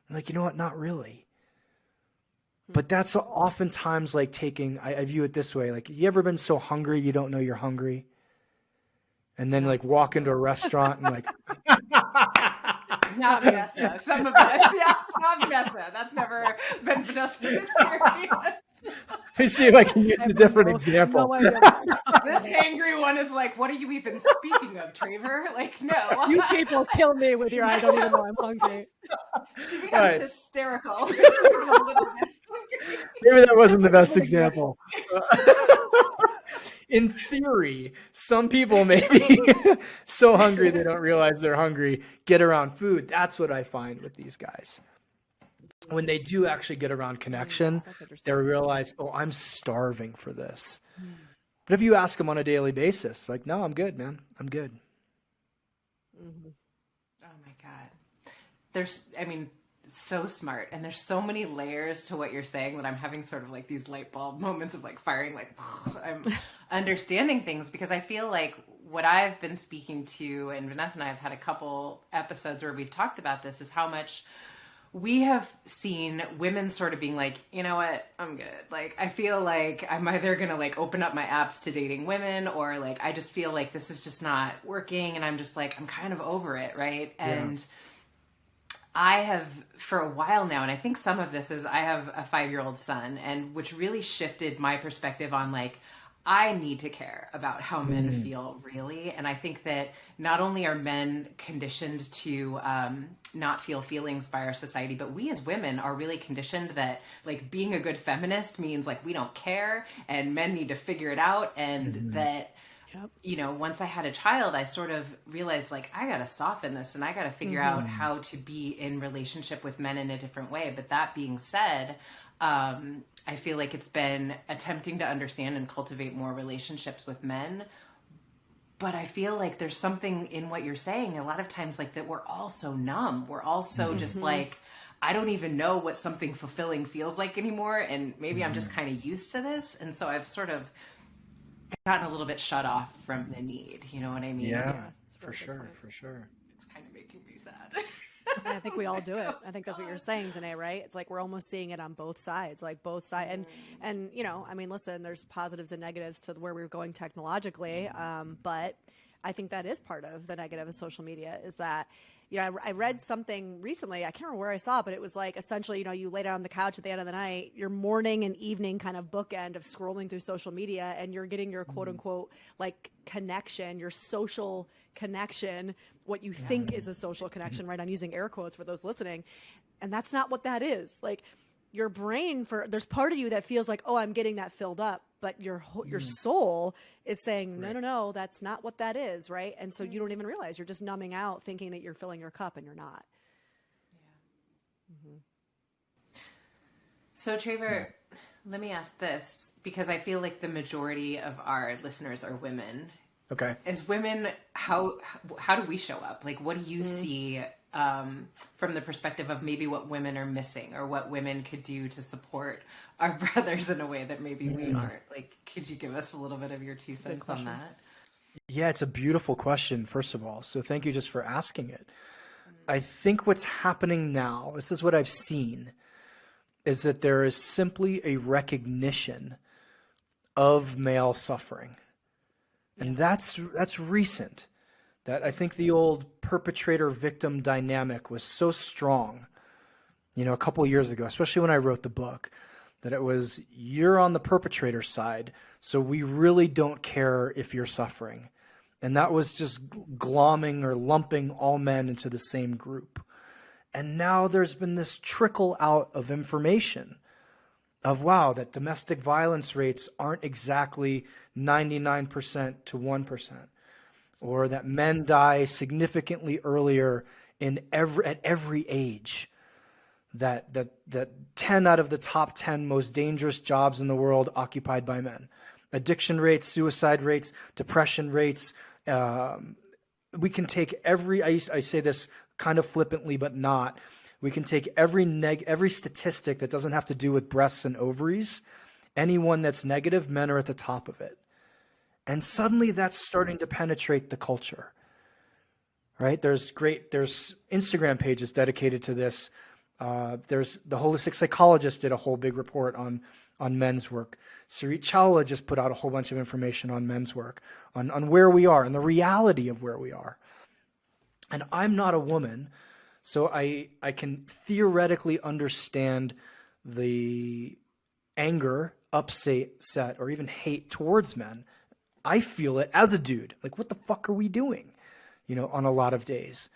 I'm like, you know what? Not really. But that's oftentimes like I view it this way. Like, you ever been so hungry you don't know you're hungry? And then like walk into a restaurant and like...
Not Vanessa. Some of us. Yes, not Vanessa. That's never been Vanessa's experience.
Let me see if I can use a different example.
No, this angry one is like, what are you even speaking of, Traver? Like, no.
You people kill me with your I don't even know I'm hungry.
She becomes hysterical. She's a little bit hungry.
Maybe that wasn't the best example. In theory, some people may be so hungry they don't realize they're hungry, get around food. That's what I find with these guys. When they do actually get around connection, they realize, oh, I'm starving for this. But if you ask them on a daily basis, like, no, I'm good, man. I'm good.
Mm-hmm. Oh my God. So smart. And there's so many layers to what you're saying that I'm having sort of like these light bulb moments of like firing, like I'm understanding things, because I feel like what I've been speaking to, and Vanessa and I have had a couple episodes where we've talked about this, is how much we have seen women sort of being like, you know what, I'm good. Like, I feel like I'm either going to like open up my apps to dating women, or like, I just feel like this is just not working. And I'm just like, I'm kind of over it. Right. And I have for a while now, and I think some of this is I have a 5-year-old son, and which really shifted my perspective on like, I need to care about how men feel, really. And I think that not only are men conditioned to not feel feelings by our society, but we as women are really conditioned that like being a good feminist means like we don't care and men need to figure it out. And that, you know, once I had a child, I sort of realized like, I got to soften this and I got to figure out how to be in relationship with men in a different way. But that being said, I feel like it's been attempting to understand and cultivate more relationships with men. But I feel like there's something in what you're saying a lot of times, like that we're all so numb. We're all so just like, I don't even know what something fulfilling feels like anymore. And maybe I'm just kind of used to this. And so I've sort of gotten a little bit shut off from the need. You know what I mean?
Yeah, for sure.
It's kind of making me sad.
I think we all do it. I think that's what you're saying today, right? It's like we're almost seeing it on both sides, like both sides. And you know, I mean, listen, there's positives and negatives to where we're going technologically, but I think that is part of the negative of social media is that, you know, I read something recently, I can't remember where I saw it, but it was like essentially, you know, you lay down on the couch at the end of the night, your morning and evening kind of bookend of scrolling through social media, and you're getting your quote unquote like connection, your social connection, what you think is a social connection, right? I'm using air quotes for those listening. And that's not what that is. Like your brain there's part of you that feels like, oh, I'm getting that filled up, but your soul is saying, no, that's not what that is. Right. And so you don't even realize you're just numbing out thinking that you're filling your cup and you're not.
Yeah. So Traver, let me ask this, because I feel like the majority of our listeners are women.
Okay.
As women, how do we show up? Like, what do you see from the perspective of maybe what women are missing or what women could do to support our brothers in a way that maybe we aren't? Like, could you give us a little bit of your 2 cents on that?
Yeah, it's a beautiful question, first of all. So thank you just for asking it. I think what's happening now, this is what I've seen, is that there is simply a recognition of male suffering. And that's recent. That I think the old perpetrator-victim dynamic was so strong, you know, a couple of years ago, especially when I wrote the book, that it was, you're on the perpetrator side, so we really don't care if you're suffering. And that was just glomming or lumping all men into the same group. And now there's been this trickle out of information of, wow, that domestic violence rates aren't exactly 99% to 1%, or that men die significantly earlier at every age, that 10 out of the top 10 most dangerous jobs in the world occupied by men. Addiction rates, suicide rates, depression rates. We can take I say this kind of flippantly, but not. We can take every statistic that doesn't have to do with breasts and ovaries. Anyone that's negative, men are at the top of it. And suddenly that's starting to penetrate the culture, right? There's Instagram pages dedicated to this. There's the holistic psychologist did a whole big report on men's work. Sarit Chawla just put out a whole bunch of information on men's work, on where we are and the reality of where we are. And I'm not a woman, so I can theoretically understand the anger, upset, or even hate towards men. I feel it as a dude. Like, what the fuck are we doing? You know, on a lot of days.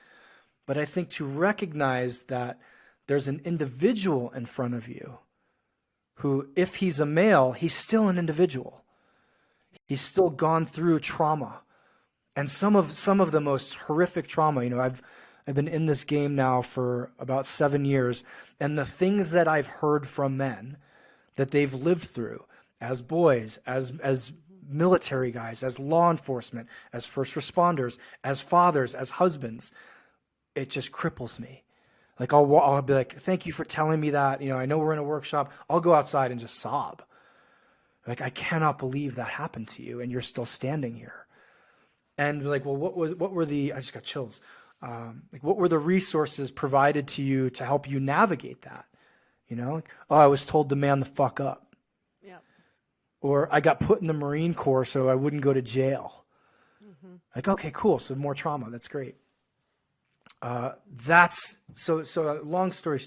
But I think to recognize that there's an individual in front of you who, if he's a male, he's still an individual. He's still gone through trauma. And some of the most horrific trauma, you know, I've been in this game now for about 7 years, and the things that I've heard from men that they've lived through as boys, as military guys, as law enforcement, as first responders, as fathers, as husbands, it just cripples me. Like I'll be like, thank you for telling me that. You know, I know we're in a workshop. I'll go outside and just sob. Like, I cannot believe that happened to you, and you're still standing here. And like, well, what were the? I just got chills. Like, what were the resources provided to you to help you navigate that? You know, oh, I was told to man the fuck up.
Yeah.
Or I got put in the Marine Corps so I wouldn't go to jail. Like, okay, cool. So more trauma. That's great. That's so a long story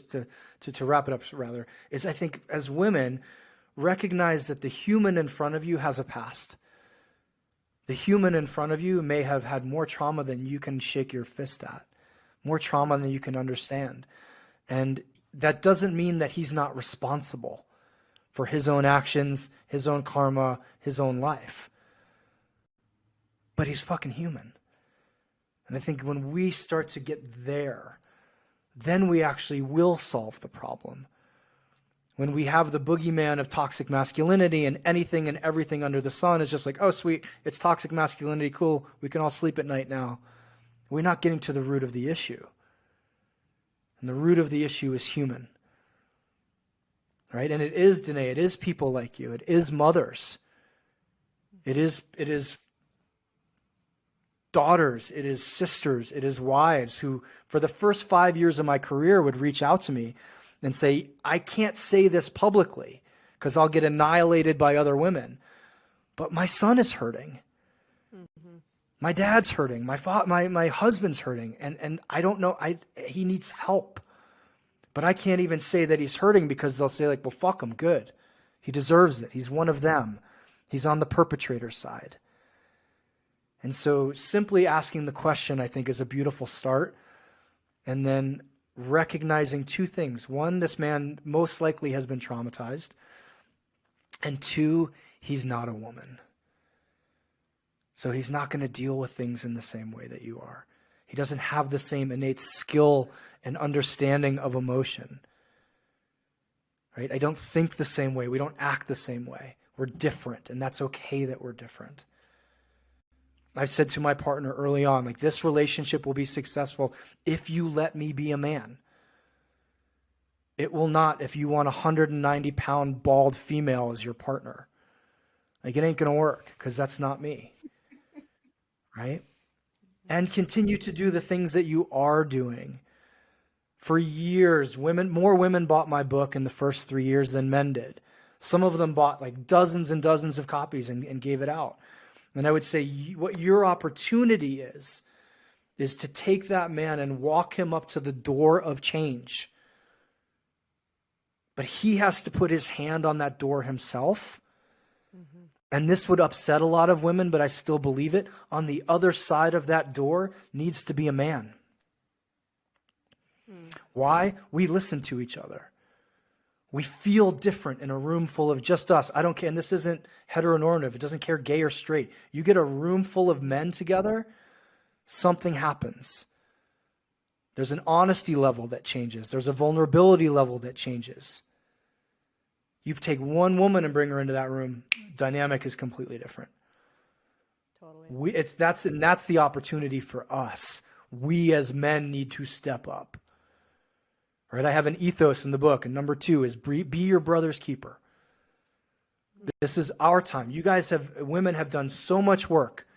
to wrap it up rather is I think as women recognize that the human in front of you has a past. The human in front of you may have had more trauma than you can shake your fist at, more trauma than you can understand. And that doesn't mean that he's not responsible for his own actions, his own karma, his own life. But he's fucking human. And I think when we start to get there, then we actually will solve the problem. When we have the boogeyman of toxic masculinity and anything and everything under the sun is just like, oh, sweet, it's toxic masculinity, cool, we can all sleep at night now. We're not getting to the root of the issue. And the root of the issue is human. Right? And it is, Danae, it is people like you. It is mothers. It is daughters, it is sisters, it is wives who, for the first 5 years of my career, would reach out to me and say, I can't say this publicly because I'll get annihilated by other women. But my son is hurting. Mm-hmm. My dad's hurting. My husband's hurting. And I don't know, he needs help. But I can't even say that he's hurting because they'll say like, well, fuck him, good. He deserves it. He's one of them. He's on the perpetrator side. And so simply asking the question, I think, is a beautiful start. And then recognizing two things. One, this man most likely has been traumatized. And two, he's not a woman. So he's not going to deal with things in the same way that you are. He doesn't have the same innate skill and understanding of emotion. Right? I don't think the same way. We don't act the same way. We're different, and that's okay that we're different. I said to my partner early on, like, this relationship will be successful if you let me be a man. It will not if you want a 190-pound bald female as your partner. Like, it ain't going to work because that's not me. Right? And continue to do the things that you are doing. For years, more women bought my book in the first 3 years than men did. Some of them bought like dozens and dozens of copies and gave it out. And I would say what your opportunity is to take that man and walk him up to the door of change. But he has to put his hand on that door himself. Mm-hmm. And this would upset a lot of women, but I still believe it. On the other side of that door needs to be a man. Mm. Why? We listen to each other. We feel different in a room full of just us. I don't care. And this isn't heteronormative. It doesn't care gay or straight. You get a room full of men together, something happens. There's an honesty level that changes. There's a vulnerability level that changes. You take one woman and bring her into that room, dynamic is completely different. Totally. That's the opportunity for us. We as men need to step up. Right? I have an ethos in the book, and number 2 is be your brother's keeper. This is our time. You guys women have done so much work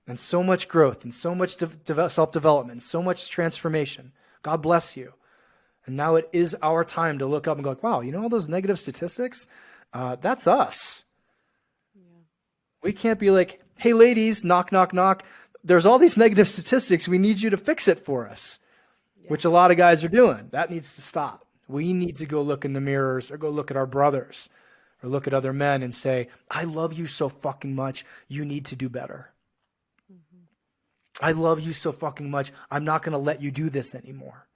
and so much growth and so much self-development, so much transformation. God bless you. And now it is our time to look up and go, wow, you know all those negative statistics? That's us. Yeah. We can't be like, hey, ladies, knock, knock, knock. There's all these negative statistics. We need you to fix it for us. Which a lot of guys are doing. That needs to stop. We need to go look in the mirrors or go look at our brothers or look at other men and say, I love you so fucking much. You need to do better. Mm-hmm. I love you so fucking much. I'm not going to let you do this anymore.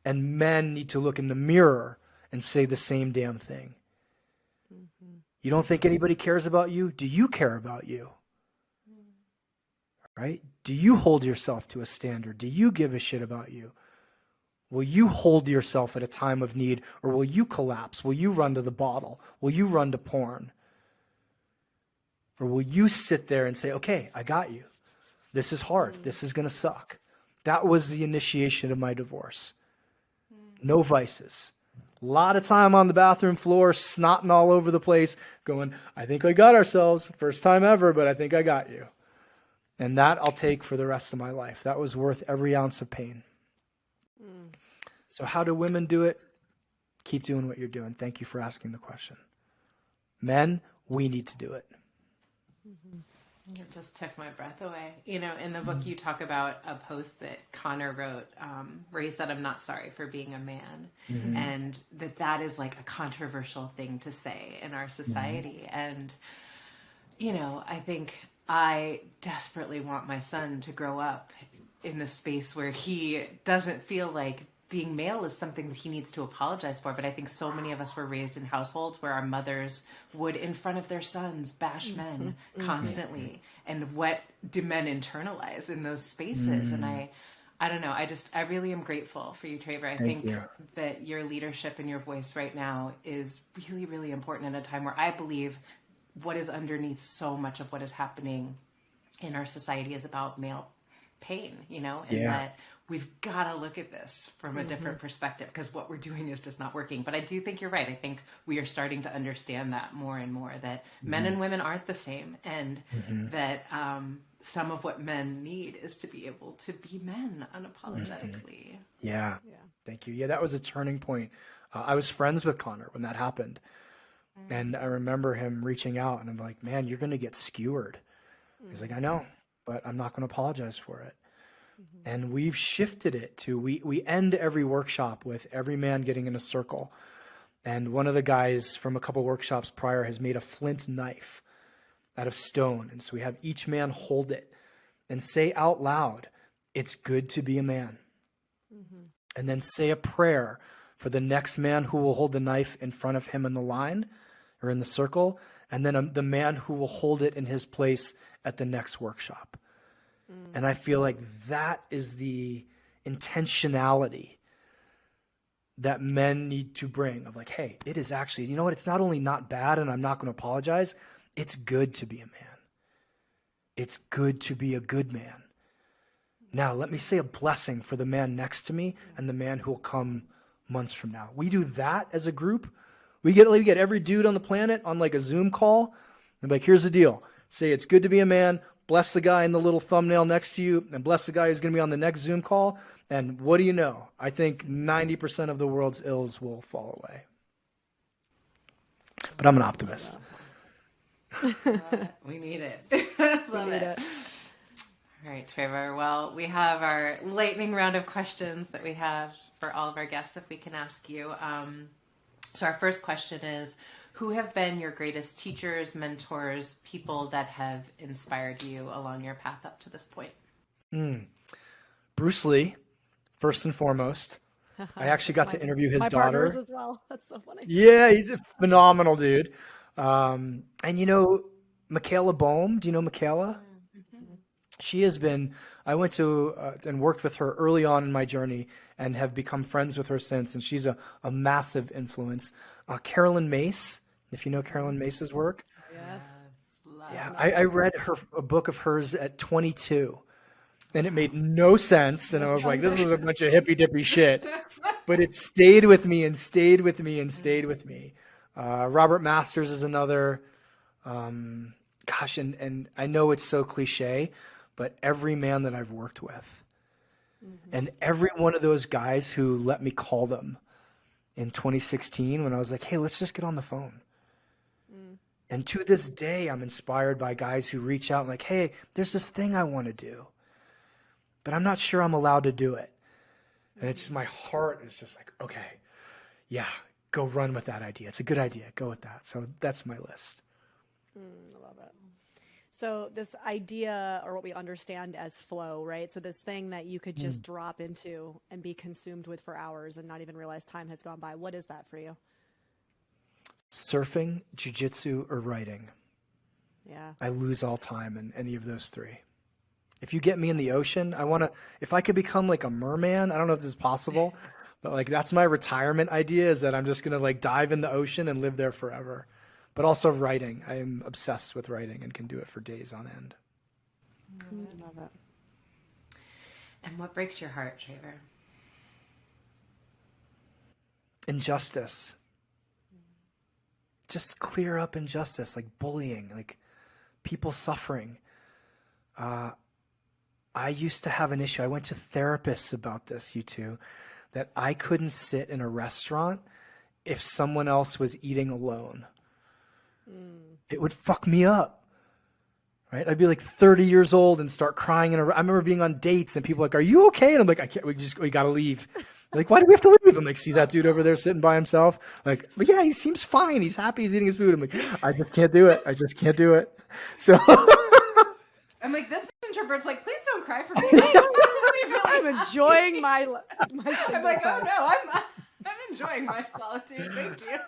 And men need to look in the mirror and say the same damn thing. Mm-hmm. You don't think anybody cares about you? Do you care about you? Right? Do you hold yourself to a standard? Do you give a shit about you? Will you hold yourself at a time of need, or will you collapse? Will you run to the bottle? Will you run to porn? Or will you sit there and say, okay, I got you. This is hard. This is going to suck. That was the initiation of my divorce. No vices. A lot of time on the bathroom floor, snotting all over the place, going, I think we got ourselves. First time ever, but I think I got you. And that I'll take for the rest of my life. That was worth every ounce of pain. Mm. So how do women do it? Keep doing what you're doing. Thank you for asking the question. Men, we need to do it. Mm-hmm.
It just took my breath away. You know, in the book, you talk about a post that Connor wrote where he said, "I'm not sorry for being a man." And that is like a controversial thing to say in our society. And, you know, I think I desperately want my son to grow up in the space where he doesn't feel like being male is something that he needs to apologize for. But I think so many of us were raised in households where our mothers would, in front of their sons, bash men constantly. And what do men internalize in those spaces? And I don't know. I really am grateful for you, Traver. I think that your leadership and your voice right now is really, really important at a time where I believe what is underneath so much of what is happening in our society is about male pain, you know, and that we've got to look at this from a different perspective, because what we're doing is just not working. But I do think you're right. I think we are starting to understand that more and more, that men and women aren't the same, and that some of what men need is to be able to be men unapologetically.
Yeah. Thank you. Yeah, that was a turning point. I was friends with Connor when that happened. And I remember him reaching out, and I'm like, man, you're going to get skewered. He's like, I know, but I'm not going to apologize for it. And we've shifted it to, we end every workshop with every man getting in a circle. And one of the guys from a couple workshops prior has made a flint knife out of stone. And so we have each man hold it and say out loud, "It's good to be a man." And then say a prayer for the next man who will hold the knife in front of him in the line or in the circle. And then the man who will hold it in his place at the next workshop. And I feel like that is the intentionality that men need to bring, of like, hey, it is actually, you know what? It's not only not bad and I'm not going to apologize. It's good to be a man. It's good to be a good man. Now, let me say a blessing for the man next to me and the man who will come months from now. We do that as a group. We get every dude on the planet on like a Zoom call. And like, here's the deal. Say, it's good to be a man. Bless the guy in the little thumbnail next to you, and bless the guy who's going to be on the next Zoom call. And what do you know? I think 90% of the world's ills will fall away. But I'm an optimist.
We need it. Love it. All right, Traver. Well, we have our lightning round of questions that we have for all of our guests, if we can ask you. So our first question is, who have been your greatest teachers, mentors, people that have inspired you along your path up to this point?
Bruce Lee, first and foremost. I actually got to interview his daughter.
As well. That's so funny.
Yeah, he's a phenomenal dude. And you know, Michaela Boehm, do you know Michaela? She has been, I went to and worked with her early on in my journey and have become friends with her since. And she's a massive influence. Carolyn Mace, if you know Carolyn Mace's work.
Yes.
Yeah, I read a book of hers at 22. And it made no sense. And I was like, this is a bunch of hippy-dippy shit. But it stayed with me and stayed with me and stayed with me. Robert Masters is another. And I know it's so cliche, but every man that I've worked with, and every one of those guys who let me call them in 2016 when I was like, hey, let's just get on the phone. And to this day, I'm inspired by guys who reach out and like, hey, there's this thing I want to do, but I'm not sure I'm allowed to do it. And it's just, my heart is just like, okay, yeah, go run with that idea. It's a good idea. Go with that. So that's my list.
I love it. So this idea, or what we understand as flow, right? So this thing that you could just drop into and be consumed with for hours and not even realize time has gone by. What is that for you?
Surfing, JiuJitsu, or writing.
Yeah.
I lose all time in any of those three. If you get me in the ocean, if I could become like a merman, I don't know if this is possible, but like that's my retirement idea, is that I'm just going to like dive in the ocean and live there forever. But also writing. I am obsessed with writing and can do it for days on end.
I love it.
And what breaks your heart, Traver?
Injustice. Just clear up injustice, like bullying, like people suffering. I used to have an issue. I went to therapists about this, you two, that I couldn't sit in a restaurant if someone else was eating alone. It would fuck me up. right? I'd be like 30 years old and start crying. I remember being on dates and people are like, are you okay? And I'm like, I can't, we got to leave. Like, why do we have to leave? I'm like, see that dude over there sitting by himself? Like, but yeah, he seems fine. He's happy. He's eating his food. I'm like, I just can't do it. I just can't do it. So
I'm like, this introvert's like, please don't cry for me.
I'm enjoying my
I'm like, oh no, I'm enjoying my solitude. Thank you.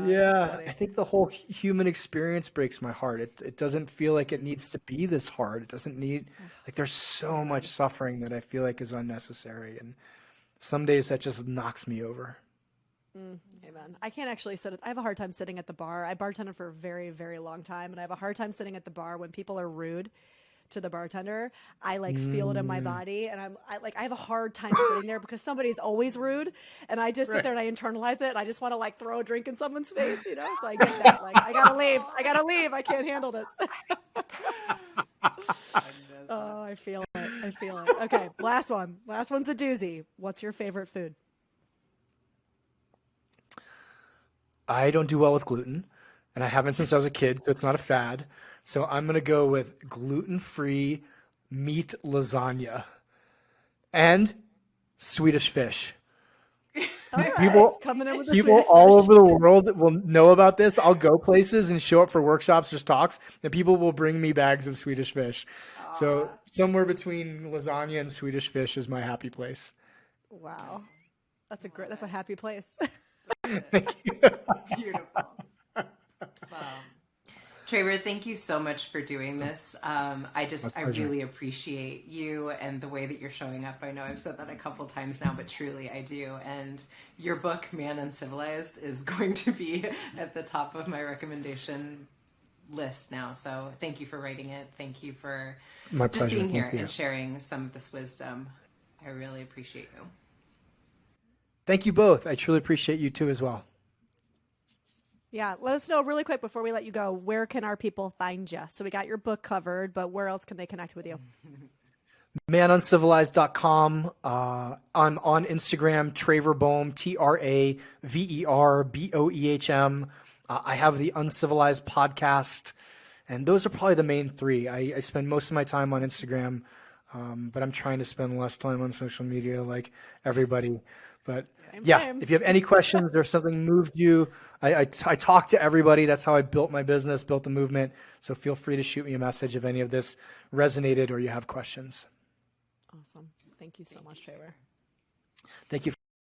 Yeah, I think the whole human experience breaks my heart. It doesn't feel like it needs to be this hard. It doesn't need, like, there's so much suffering that I feel like is unnecessary. And some days that just knocks me over.
Amen. I can't actually I have a hard time sitting at the bar. I bartended for a very, very long time, and I have a hard time sitting at the bar when people are rude to the bartender. I like feel it in my body, and I have a hard time sitting there because somebody's always rude, and I just sit there and I internalize it, and I just want to like throw a drink in someone's face, you know? So I get that, like, I gotta leave. I can't handle this. Oh, I feel it. Okay, last one's a doozy. What's your favorite food?
I don't do well with gluten, and I haven't since I was a kid, so it's not a fad. So I'm going to go with gluten-free meat lasagna and Swedish fish. People all over the world will know about this. I'll go places and show up for workshops or talks, and people will bring me bags of Swedish fish. So somewhere between lasagna and Swedish fish is my happy place.
Wow. That's a happy place.
Thank you.
Beautiful. Traver, thank you so much for doing this. I really appreciate you and the way that you're showing up. I know I've said that a couple times now, but truly I do. And your book, Man Uncivilized, is going to be at the top of my recommendation list now. So thank you for writing it. Thank you for just being here and sharing some of this wisdom. I really appreciate you.
Thank you both. I truly appreciate you too as well.
Yeah, let us know really quick before we let you go, where can our people find you? So we got your book covered, but where else can they connect with you?
manuncivilized.com. I'm on Instagram, Traver Boehm, TraverBoehm. I have the Uncivilized podcast, and those are probably the main three. I spend most of my time on Instagram, but I'm trying to spend less time on social media like everybody. But same. If you have any questions or something moved you, I talk to everybody. That's how I built my business, built the movement. So feel free to shoot me a message if any of this resonated or you have questions.
Awesome. Thank you so much, Traver.
Thank you.